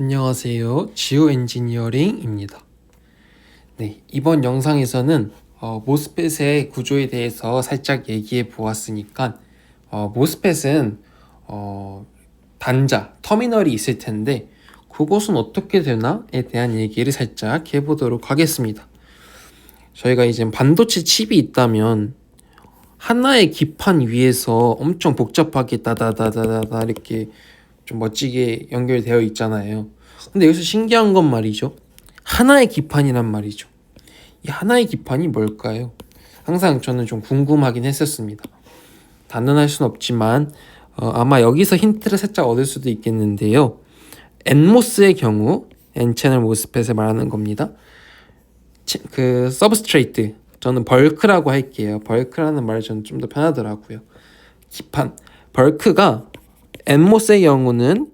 안녕하세요. 지오 엔지니어링입니다. 네, 이번 영상에서는 모스펫의 구조에 대해서 살짝 얘기해 보았으니까 모스펫은 단자, 터미널이 있을 텐데 그것은 어떻게 되나에 대한 얘기를 살짝 해보도록 하겠습니다. 저희가 이제 반도체 칩이 있다면 하나의 기판 위에서 엄청 복잡하게 따다다다다 이렇게 좀 멋지게 연결되어 있잖아요. 근데 여기서 신기한 건 말이죠. 하나의 기판이란 말이죠. 이 하나의 기판이 뭘까요? 항상 저는 좀 궁금하긴 했었습니다. 단언할 수는 없지만 아마 여기서 힌트를 살짝 얻을 수도 있겠는데요. NMOS의 경우 N채널 모스펫을 말하는 겁니다. 그 서브스트레이트, 저는 벌크라고 할게요. 벌크라는 말이 저는 좀 더 편하더라고요. 기판, 벌크가 NMOS의 경우는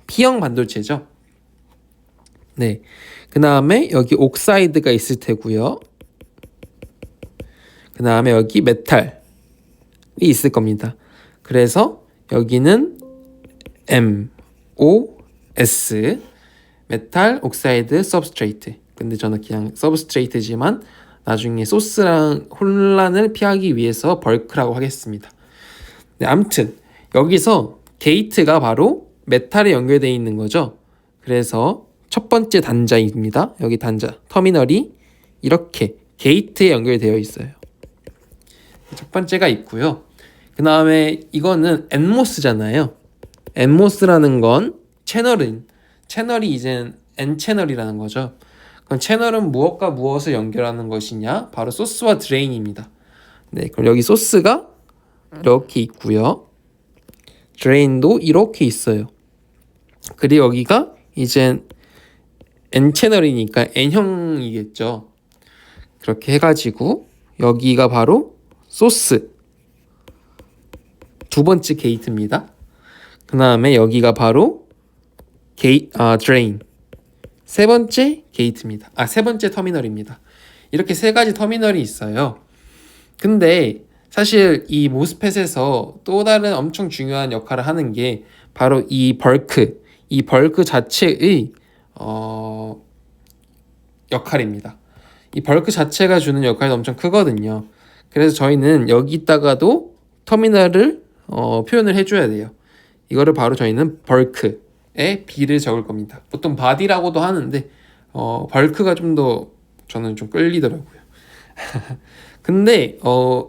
P형 반도체죠. 네, 그 다음에 여기 옥사이드가 있을 테고요. 그 다음에 여기 메탈이 있을 겁니다. 그래서 여기는 MOS, 메탈, 옥사이드, 서브스트레이트. 근데 저는 그냥 서브스트레이트지만 나중에 소스랑 혼란을 피하기 위해서 벌크라고 하겠습니다. 네, 아무튼 여기서 게이트가 바로 메탈에 연결되어 있는 거죠. 그래서 첫 번째 단자입니다. 여기 단자, 터미널이 이렇게 게이트에 연결되어 있어요. 첫 번째가 있고요. 그 다음에 이거는 NMOS잖아요. NMOS라는 건 채널이 이제 N채널이라는 거죠. 그럼 채널은 무엇과 무엇을 연결하는 것이냐? 바로 소스와 드레인입니다. 네, 그럼 여기 소스가 이렇게 있고요. 드레인도 이렇게 있어요. 그리고 여기가 이제 N채널이니까 N형이겠죠. 그렇게 해가지고 여기가 바로 소스 두 번째 게이트입니다. 그 다음에 여기가 바로 드레인 세 번째 게이트입니다. 세 번째 터미널입니다. 이렇게 세 가지 터미널이 있어요. 근데 사실 이 모스펫에서 또 다른 엄청 중요한 역할을 하는 게 바로 이 벌크 자체의 역할입니다. 이 벌크 자체가 주는 역할이 엄청 크거든요. 그래서 저희는 여기다가도 터미널을 표현을 해줘야 돼요. 이거를 바로 저희는 벌크에 B를 적을 겁니다. 보통 바디라고도 하는데 벌크가 좀 더 저는 좀 끌리더라고요. 근데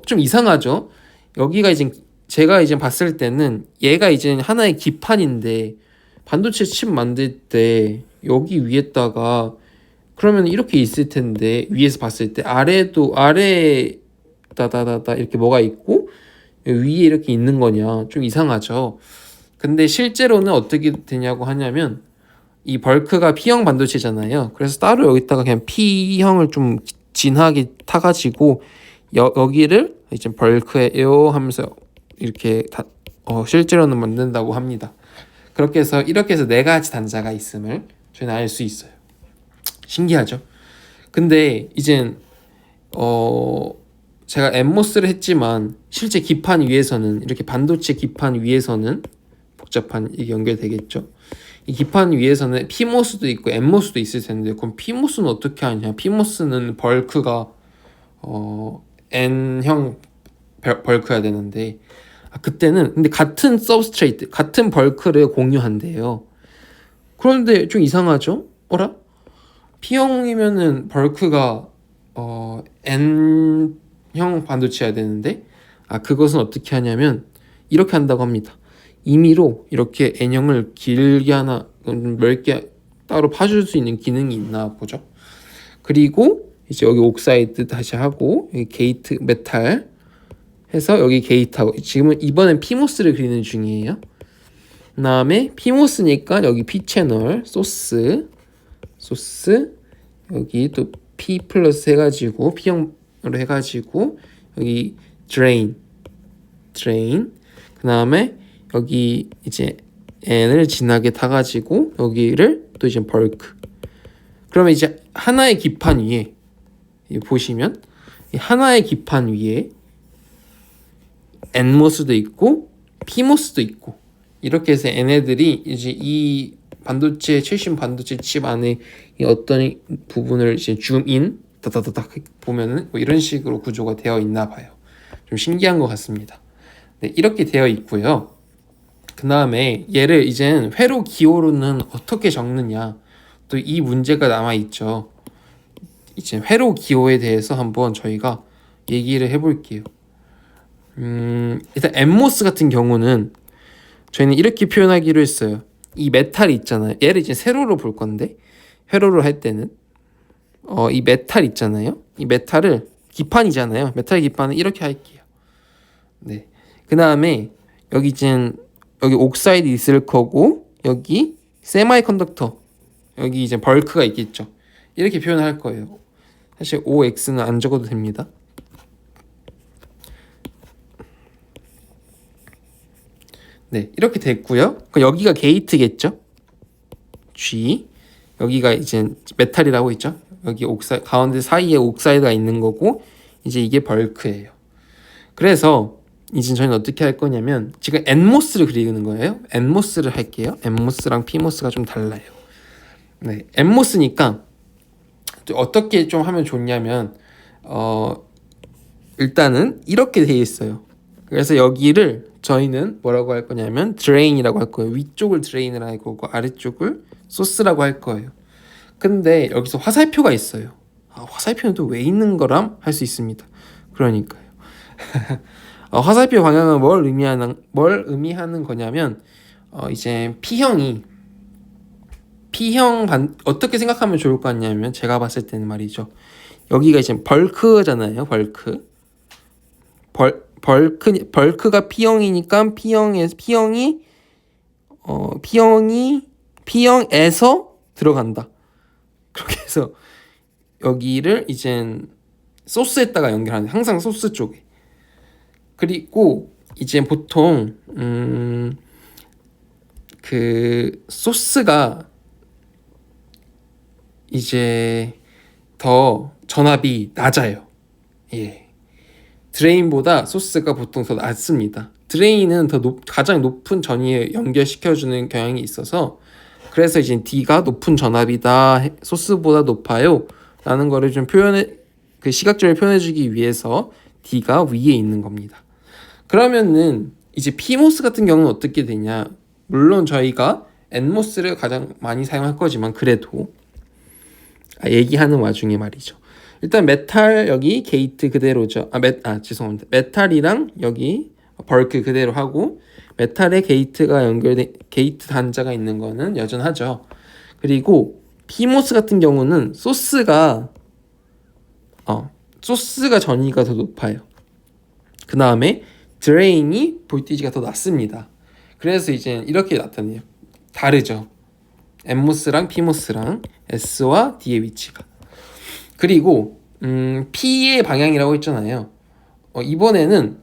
좀 이상하죠. 여기가 이제 제가 이제 봤을 때는 얘가 이제 하나의 기판인데 반도체 칩 만들 때 여기 위에다가 그러면 이렇게 있을 텐데 위에서 봤을 때 아래 다다다다 이렇게 뭐가 있고 위에 이렇게 있는 거냐 좀 이상하죠. 근데 실제로는 어떻게 되냐고 하냐면 이 벌크가 P형 반도체잖아요. 그래서 따로 여기다가 그냥 P형을 좀 진하게 타가지고 여기를 이제 벌크에요 하면서 이렇게 실제로는 만든다고 합니다. 그렇게 해서 이렇게 해서 네 가지 단자가 있음을 저희는 알 수 있어요. 신기하죠? 근데 이젠 제가 NMOS를 했지만 실제 기판 위에서는 이렇게 반도체 기판 위에서는 복잡한 이게 연결되겠죠. 이 기판 위에서는 PMOS도 있고 NMOS도 있을 텐데 그럼 PMOS는 어떻게 하냐? PMOS는 벌크가 N형 벌크여야 되는데 그때는 근데 같은 서브스트레이트 같은 벌크를 공유한대요. 그런데 좀 이상하죠? 어라? P형이면은 벌크가 N형 반도체여야 되는데 그것은 어떻게 하냐면 이렇게 한다고 합니다. 임의로 이렇게 N형을 길게 하나 넓게 따로 파줄 수 있는 기능이 있나 보죠. 그리고 이제 여기 옥사이드 다시 하고 여기 게이트 메탈 해서 여기 게이트하고 지금은 이번엔 PMOS를 그리는 중이에요. 그 다음에 PMOS니까 여기 P채널 소스 여기 또 P 플러스 해가지고 P형으로 해가지고 여기 드레인 그 다음에 여기 이제 N을 진하게 타가지고 여기를 또 이제 벌크. 그러면 이제 하나의 기판 위에 보시면 이 하나의 기판 위에 NMOS도 있고 PMOS도 있고 이렇게 해서 얘네들이 이제 이 반도체 최신 반도체 칩 안에 이 어떤 부분을 이제 줌인 다다다닥 보면은 뭐 이런 식으로 구조가 되어 있나 봐요. 좀 신기한 것 같습니다. 네, 이렇게 되어 있고요. 그 다음에 얘를 이젠 회로 기호로는 어떻게 적느냐, 또 이 문제가 남아 있죠. 이제 회로 기호에 대해서 한번 저희가 얘기를 해볼게요. 일단 엠모스 같은 경우는 저희는 이렇게 표현하기로 했어요. 이 메탈이 있잖아요. 얘를 이제 세로로 볼 건데, 회로로 할 때는 이 메탈 있잖아요. 이 메탈을 기판이잖아요. 메탈 기판은 이렇게 할게요. 네. 그 다음에 여기 이제 여기 옥사이드 있을 거고, 여기 세마이 컨덕터, 여기 이제 벌크가 있겠죠. 이렇게 표현할 거예요. 사실 OX는 안 적어도 됩니다. 네, 이렇게 됐고요. 여기가 게이트겠죠. G, 여기가 이제 메탈이라고 있죠. 여기 가운데 사이에 옥사이드가 있는 거고, 이제 이게 벌크예요. 그래서 이제 저희는 어떻게 할 거냐면, 지금 엔모스를 그리는 거예요. 엔모스를 할게요. 엔모스랑 피모스가 좀 달라요. 네, 엔모스니까 어떻게 좀 하면 좋냐면, 일단은 이렇게 돼 있어요. 그래서 여기를 저희는 뭐라고 할 거냐면 드레인이라고 할 거예요. 위쪽을 드레인을 할 거고 아래쪽을 소스라고 할 거예요. 근데 여기서 화살표가 있어요. 화살표는 또 왜 있는 거람 할 수 있습니다. 그러니까요. 화살표 방향은 뭘 의미하는 거냐면 이제 P형 어떻게 생각하면 좋을 것 같냐면, 제가 봤을 때는 말이죠. 여기가 이제 벌크잖아요. 벌크가 P형이니까 P형에서 들어간다. 그렇게 해서 여기를 이젠 소스에다가 연결하는, 항상 소스 쪽에. 그리고 이제 보통 그 소스가 이제 더 전압이 낮아요. 예. 드레인보다 소스가 보통 더 낮습니다. 드레인은 가장 높은 전위에 연결시켜주는 경향이 있어서, 그래서 이제 D가 높은 전압이다, 소스보다 높아요 라는 거를 좀 시각적으로 표현해주기 위해서 D가 위에 있는 겁니다. 그러면은 이제 PMOS 같은 경우는 어떻게 되냐, 물론 저희가 NMOS를 가장 많이 사용할 거지만 그래도 얘기하는 와중에 말이죠. 일단 메탈 여기 게이트 그대로죠. 죄송합니다. 메탈이랑 여기 벌크 그대로 하고, 메탈에 게이트가 연결된 게이트 단자가 있는 거는 여전하죠. 그리고 PMOS 같은 경우는 소스가 전위가 더 높아요. 그 다음에 드레인이 볼티지가 더 낮습니다. 그래서 이제 이렇게 나타내요. 다르죠. N모스랑 P모스랑 S와 D의 위치가. 그리고 P의 방향이라고 했잖아요. 이번에는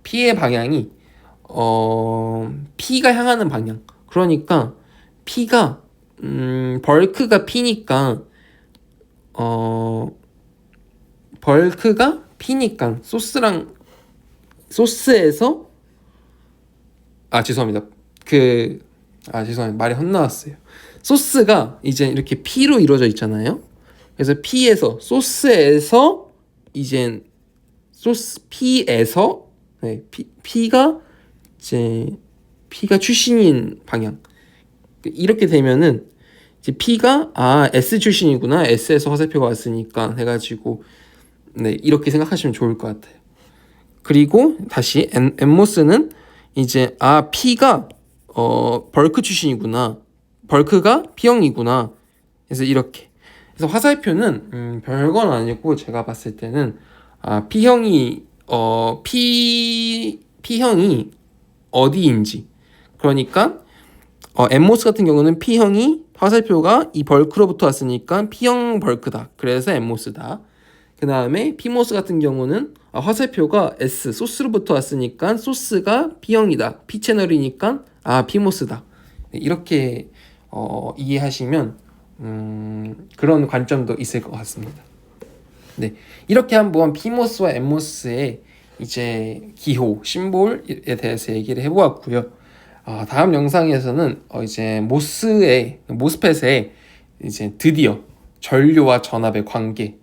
P의 방향이 P가 향하는 방향. 그러니까 P가 벌크가 P니까 벌크가 P니까 소스에서 죄송합니다. 죄송합니다. 말이 헛나왔어요. 소스가 이제 이렇게 P로 이루어져 있잖아요. 그래서 소스에서 이제 P에서 P가 출신인 방향. 이렇게 되면은 이제 P가 S 출신이구나. S에서 화살표가 왔으니까 해가지고 이렇게 생각하시면 좋을 것 같아요. 그리고 다시 N모스는 이제 P가 벌크 출신이구나. 벌크가 P형이구나. 그래서 이렇게. 그래서 화살표는 별건 아니고, 제가 봤을 때는 P형이 P형이 어디인지. 그러니까 N모스 같은 경우는 P형이 화살표가 이 벌크로부터 왔으니까 P형 벌크다. 그래서 N모스다. 그 다음에 P모스 같은 경우는 화살표가 S 소스로부터 왔으니까 소스가 P형이다. P채널이니까 P모스다. 이렇게 이해하시면 그런 관점도 있을 것 같습니다. 네, 이렇게 한번 P모스와 N모스의 이제 기호, 심볼에 대해서 얘기를 해보았고요. 다음 영상에서는 이제 모스펫의 이제 드디어 전류와 전압의 관계에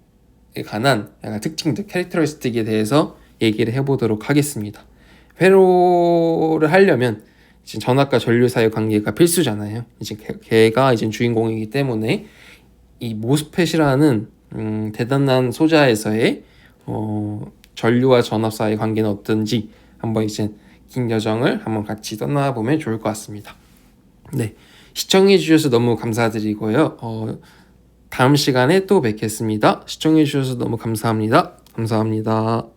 관한 약간 특징들, 캐릭터리스틱에 대해서 얘기를 해보도록 하겠습니다. 회로를 하려면 이제 전압과 전류 사이의 관계가 필수잖아요. 이제 걔가 이제 주인공이기 때문에 이 모스펫이라는 대단한 소자에서의 전류와 전압 사이의 관계는 어떤지 한번 이제 긴 여정을 한번 같이 떠나보면 좋을 것 같습니다. 네, 시청해 주셔서 너무 감사드리고요. 다음 시간에 또 뵙겠습니다. 시청해 주셔서 너무 감사합니다. 감사합니다.